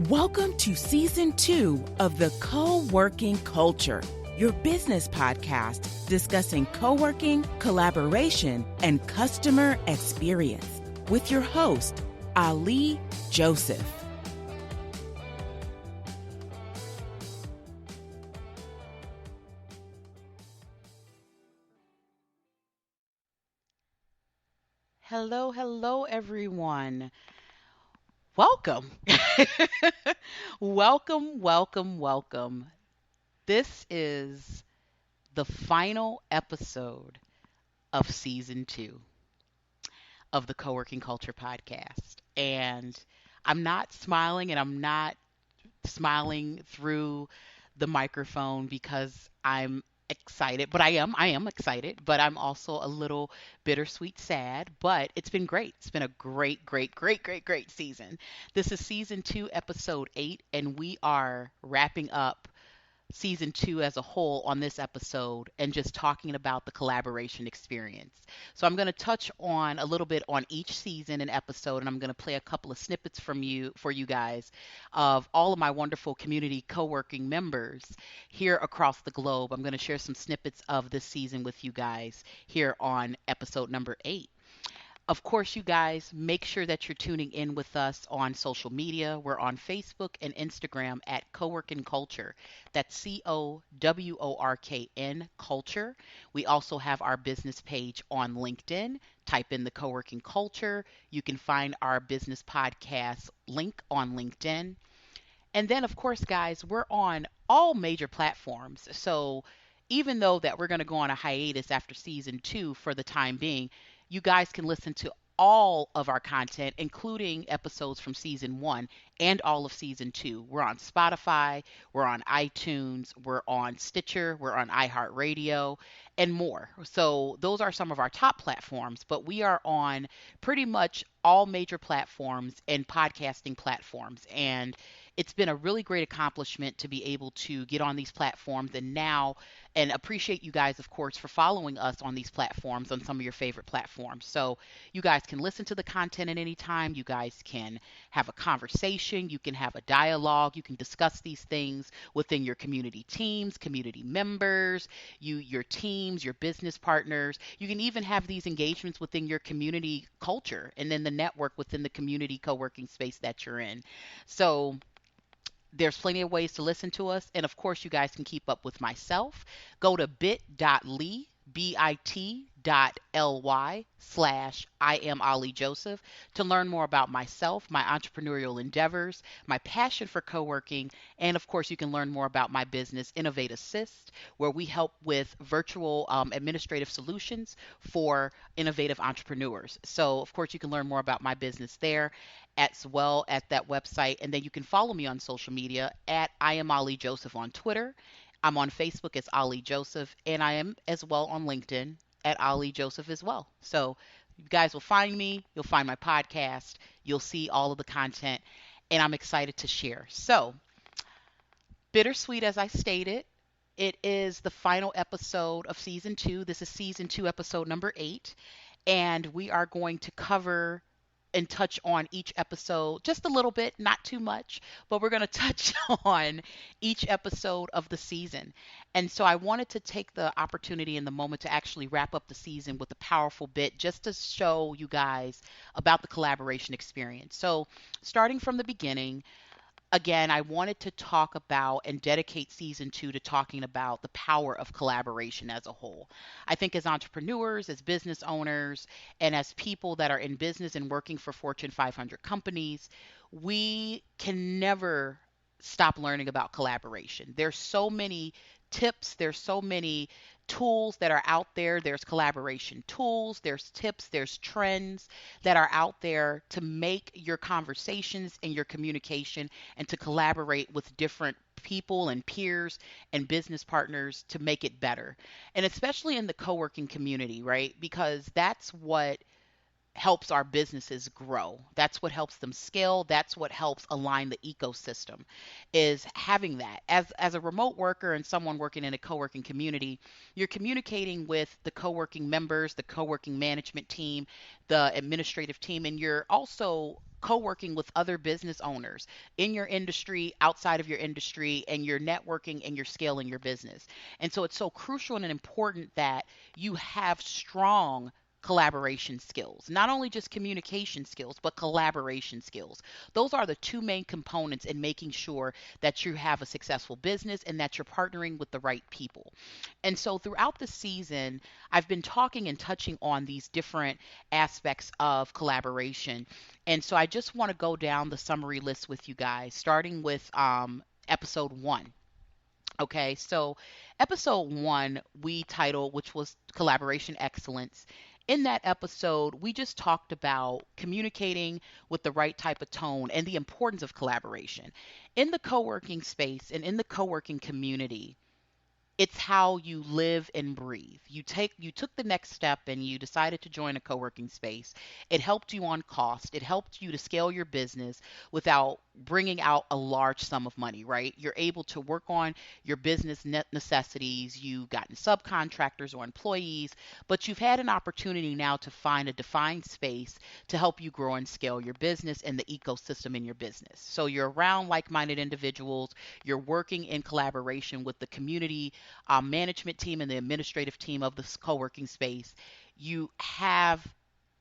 Welcome to Season 2 of The Co-Working Culture, your business podcast discussing co-working, collaboration, and customer experience with your host, Ali Joseph. Hello, everyone. Welcome. Welcome. This is the final episode of Season 2 of the Co-working Culture podcast. And I'm not smiling, and I'm not smiling through the microphone because I'm excited, but I am excited, but I'm also a little bittersweet sad, but it's been great. It's been a great season. This is season 2, episode 8, and we are wrapping up season 2 as a whole on this episode and just talking about the collaboration experience. So I'm going to touch on a little bit on each season and episode, and I'm going to play a couple of snippets from you for you guys of all of my wonderful community co-working members here across the globe. I'm going to share some snippets of this season with you guys here on episode number 8. Of course, you guys, make sure that you're tuning in with us on social media. We're on Facebook and Instagram at Coworking Culture. That's COWORKN Culture. We also have our business page on LinkedIn. Type in the Coworking Culture. You can find our business podcast link on LinkedIn. And then, of course, guys, we're on all major platforms. So even though that we're going to go on a hiatus after season 2 for the time being, you guys can listen to all of our content, including episodes from season 1 and all of season 2. We're on Spotify, we're on iTunes, we're on Stitcher, we're on iHeartRadio, and more. So those are some of our top platforms, but we are on pretty much all major platforms and podcasting platforms. And it's been a really great accomplishment to be able to get on these platforms and appreciate you guys, of course, for following us on these platforms, on some of your favorite platforms. So you guys can listen to the content at any time. You guys can have a conversation. You can have a dialogue. You can discuss these things within your community teams, community members, your teams, your business partners. You can even have these engagements within your community culture and then the network within the community co-working space that you're in. So there's plenty of ways to listen to us. And of course, you guys can keep up with myself. Go to bit.ly, bit.ly/I am Ali Joseph to learn more about myself, my entrepreneurial endeavors, my passion for co-working, and of course, you can learn more about my business, Innovate Assist, where we help with virtual administrative solutions for innovative entrepreneurs. So, of course, you can learn more about my business there as well at that website. And then you can follow me on social media at I am Ali Joseph on Twitter. I'm on Facebook as Ali Joseph, and I am as well on LinkedIn at Ali Joseph as well. So you guys will find me, you'll find my podcast, you'll see all of the content, and I'm excited to share. So, bittersweet, as I stated, it is the final episode of season 2. This is season 2, episode number 8, and we are going to cover and touch on each episode just a little bit, not too much, but we're going to touch on each episode of the season. And so I wanted to take the opportunity in the moment to actually wrap up the season with a powerful bit just to show you guys about the collaboration experience. So starting from the beginning, again, I wanted to talk about and dedicate season 2 to talking about the power of collaboration as a whole. I think as entrepreneurs, as business owners, and as people that are in business and working for Fortune 500 companies, we can never stop learning about collaboration. There's so many tips, there's so many tools that are out there. There's collaboration tools, there's tips, there's trends that are out there to make your conversations and your communication and to collaborate with different people and peers and business partners to make it better. And especially in the co-working community, right? Because that's what helps our businesses grow. That's what helps them scale. That's what helps align the ecosystem is having that. As a remote worker and someone working in a co-working community, you're communicating with the co-working members, the co-working management team, the administrative team, and you're also co-working with other business owners in your industry, outside of your industry, and you're networking and you're scaling your business. And so it's so crucial and important that you have strong collaboration skills, not only just communication skills, but collaboration skills. Those are the two main components in making sure that you have a successful business and that you're partnering with the right people. And so throughout the season, I've been talking and touching on these different aspects of collaboration. And so I just want to go down the summary list with you guys, starting with episode one. Okay, so episode one, we titled, which was Collaboration Excellence. In that episode, we just talked about communicating with the right type of tone and the importance of collaboration. In the co working space and in the co working community, it's how you live and breathe. You took the next step and you decided to join a co-working space. It helped you on cost. It helped you to scale your business without bringing out a large sum of money, right? You're able to work on your business net necessities. You've gotten subcontractors or employees, but you've had an opportunity now to find a defined space to help you grow and scale your business and the ecosystem in your business. So you're around like-minded individuals. You're working in collaboration with the community management team and the administrative team of this co-working space. You have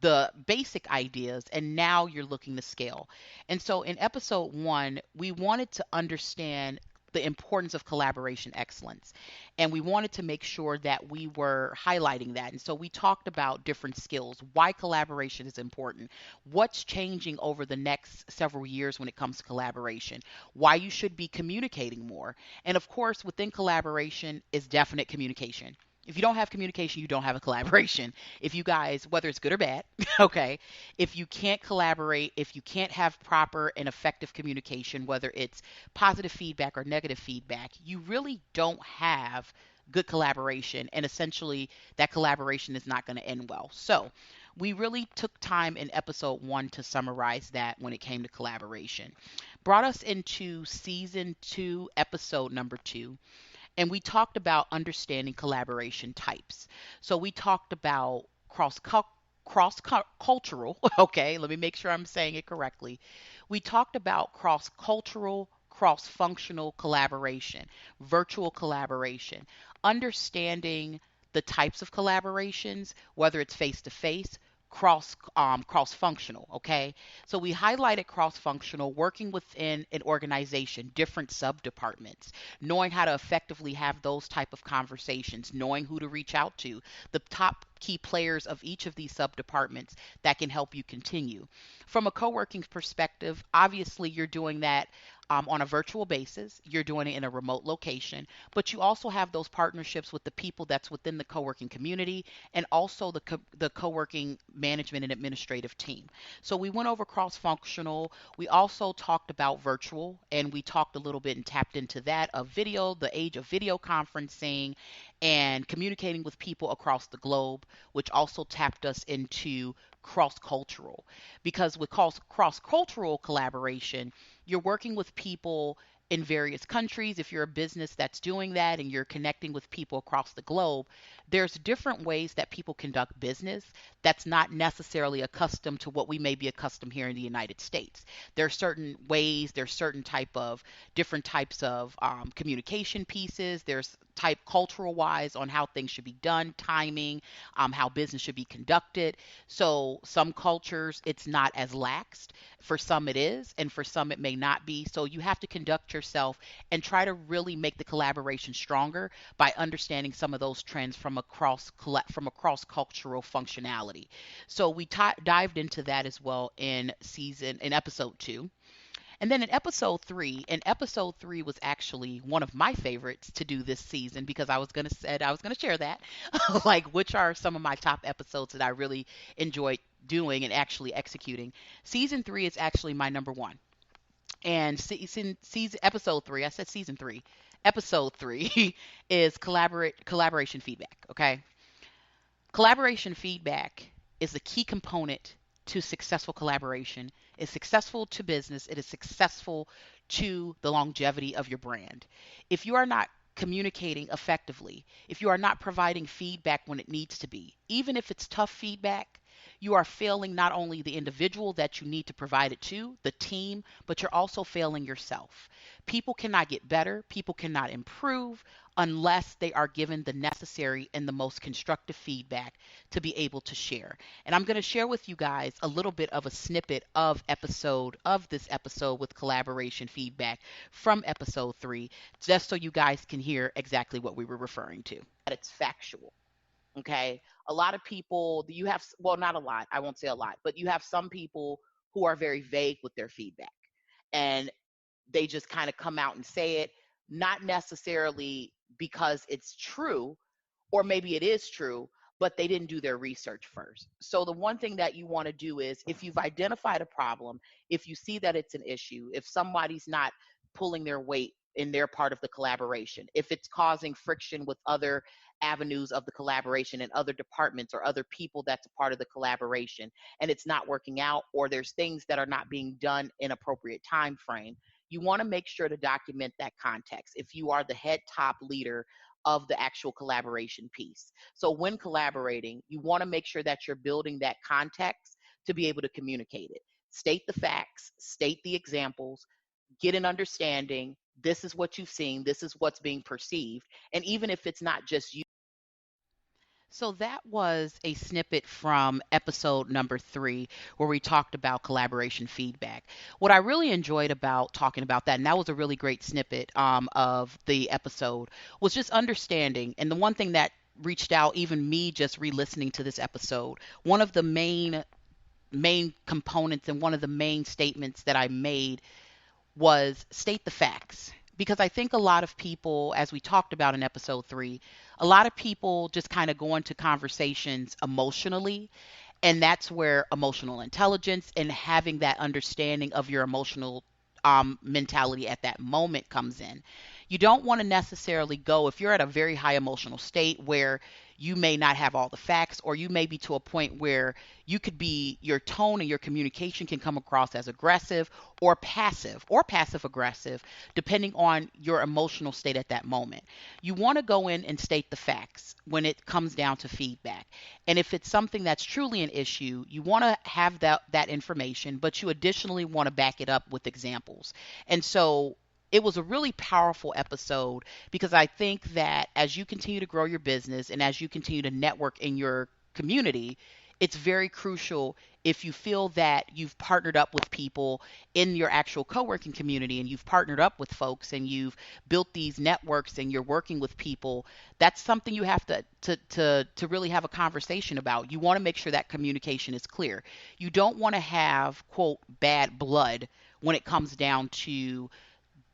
the basic ideas and now you're looking to scale. And so in episode one, we wanted to understand the importance of collaboration excellence. And we wanted to make sure that we were highlighting that. And so we talked about different skills, why collaboration is important, what's changing over the next several years when it comes to collaboration, why you should be communicating more. And of course, within collaboration is definite communication. If you don't have communication, you don't have a collaboration. If you guys, whether it's good or bad, okay, if you can't collaborate, if you can't have proper and effective communication, whether it's positive feedback or negative feedback, you really don't have good collaboration. And essentially, that collaboration is not going to end well. So, we really took time in episode one to summarize that when it came to collaboration. Brought us into season two, episode number two, and we talked about understanding collaboration types. So we talked about cross cultural, okay, let me make sure I'm saying it correctly. We talked about cross cultural, cross functional collaboration, virtual collaboration, understanding the types of collaborations, whether it's face to face, cross functional. Okay, so we highlighted cross functional, working within an organization, different sub departments, knowing how to effectively have those type of conversations, knowing who to reach out to, the top key players of each of these sub departments that can help you continue. From a co-working perspective, obviously you're doing that on a virtual basis. You're doing it in a remote location, but you also have those partnerships with the people that's within the co-working community and also the co-working management and administrative team. So we went over cross-functional. We also talked about virtual, and we talked a little bit and tapped into that of video, the age of video conferencing, and communicating with people across the globe, which also tapped us into cross-cultural. Because with cross-cultural collaboration, you're working with people in various countries. If you're a business that's doing that and you're connecting with people across the globe, there's different ways that people conduct business that's not necessarily accustomed to what we may be accustomed here in the United States. There are certain ways, there's certain type of different types of communication pieces. There's type cultural wise on how things should be done, timing, how business should be conducted. So some cultures it's not as laxed. For some it is, and for some it may not be. So you have to conduct yourself and try to really make the collaboration stronger by understanding some of those trends from a cross cultural functionality. So we dived into that as well in episode two. And then in episode three was actually one of my favorites to do this season because I was gonna share that, like which are some of my top episodes that I really enjoyed doing and actually executing. Season three is actually my number one, and season episode three. I said season three. Episode three is collaboration feedback. Okay, collaboration feedback is a key component to successful collaboration. It's successful to business. It is successful to the longevity of your brand. If you are not communicating effectively, if you are not providing feedback when it needs to be, even if it's tough feedback, you are failing not only the individual that you need to provide it to, the team, but you're also failing yourself. People cannot get better, people cannot improve unless they are given the necessary and the most constructive feedback to be able to share. And I'm going to share with you guys a little bit of a snippet of this episode with collaboration feedback from episode 3, just so you guys can hear exactly what we were referring to. That it's factual. Okay. A lot of people, you have, well, not a lot, I won't say a lot, but you have some people who are very vague with their feedback. And they just kind of come out and say it, not necessarily because it's true, or maybe it is true, but they didn't do their research first. So the one thing that you want to do is, if you've identified a problem, if you see that it's an issue, if somebody's not pulling their weight in their part of the collaboration, if it's causing friction with other avenues of the collaboration and other departments or other people that's a part of the collaboration, and it's not working out, or there's things that are not being done in appropriate time frame, you want to make sure to document that context if you are the head top leader of the actual collaboration piece. So when collaborating, you want to make sure that you're building that context to be able to communicate it. State the facts, state the examples, get an understanding. This is what you've seen, this is what's being perceived. And even if it's not just you. So that was a snippet from episode number 3, where we talked about collaboration feedback. What I really enjoyed about talking about that, and that was a really great snippet of the episode, was just understanding. And the one thing that reached out, even me just re-listening to this episode, one of the main components and one of the main statements that I made was state the facts. Because I think a lot of people, as we talked about in episode 3, a lot of people just kind of go into conversations emotionally. And that's where emotional intelligence and having that understanding of your emotional mentality at that moment comes in. You don't want to necessarily go, if you're at a very high emotional state where you may not have all the facts, or you may be to a point where you could be, your tone and your communication can come across as aggressive or passive aggressive, depending on your emotional state at that moment. You want to go in and state the facts when it comes down to feedback. And if it's something that's truly an issue, you want to have that information, but you additionally want to back it up with examples. And so it was a really powerful episode, because I think that as you continue to grow your business and as you continue to network in your community, it's very crucial, if you feel that you've partnered up with people in your actual co-working community, and you've partnered up with folks and you've built these networks and you're working with people, that's something you have to really have a conversation about. You want to make sure that communication is clear. You don't want to have, quote, bad blood when it comes down to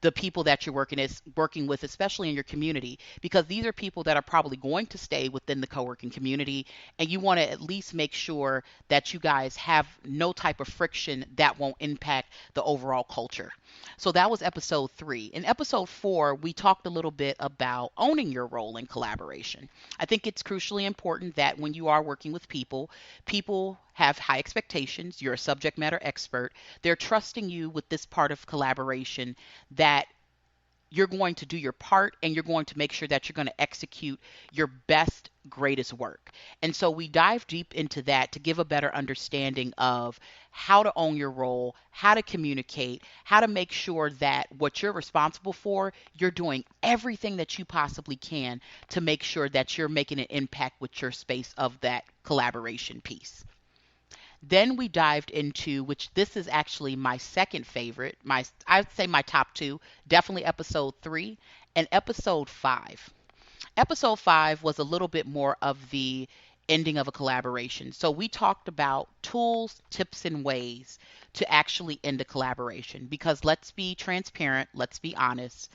the people that you're working with, especially in your community, because these are people that are probably going to stay within the co-working community, and you want to at least make sure that you guys have no type of friction that won't impact the overall culture. So that was episode 3. In episode 4, we talked a little bit about owning your role in collaboration. I think it's crucially important that when you are working with people, people have high expectations. You're a subject matter expert. They're trusting you with this part of collaboration, that you're going to do your part and you're going to make sure that you're going to execute your best, greatest work. And so we dive deep into that to give a better understanding of how to own your role, how to communicate, how to make sure that what you're responsible for, you're doing everything that you possibly can to make sure that you're making an impact with your space of that collaboration piece. Then we dived into, which this is actually my second favorite, I'd say my top 2, definitely episode 3 and episode 5. Episode 5 was a little bit more of the ending of a collaboration. So we talked about tools, tips, and ways to actually end a collaboration, because let's be transparent, let's be honest,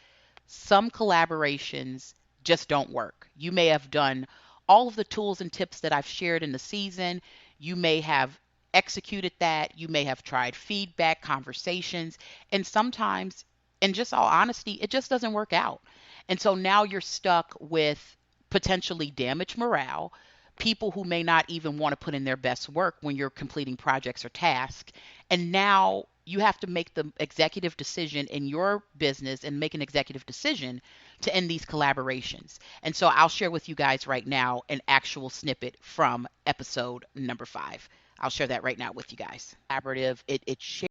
some collaborations just don't work. You may have done all of the tools and tips that I've shared in the season. You may have executed that. You may have tried feedback, conversations, and sometimes, in just all honesty, it just doesn't work out. And so now you're stuck with potentially damaged morale, people who may not even want to put in their best work when you're completing projects or tasks. And now you have to make the executive decision in your business and make an executive decision to end these collaborations. And so I'll share with you guys right now an actual snippet from episode number 5. I'll share that right now with you guys. Collaborative, it shares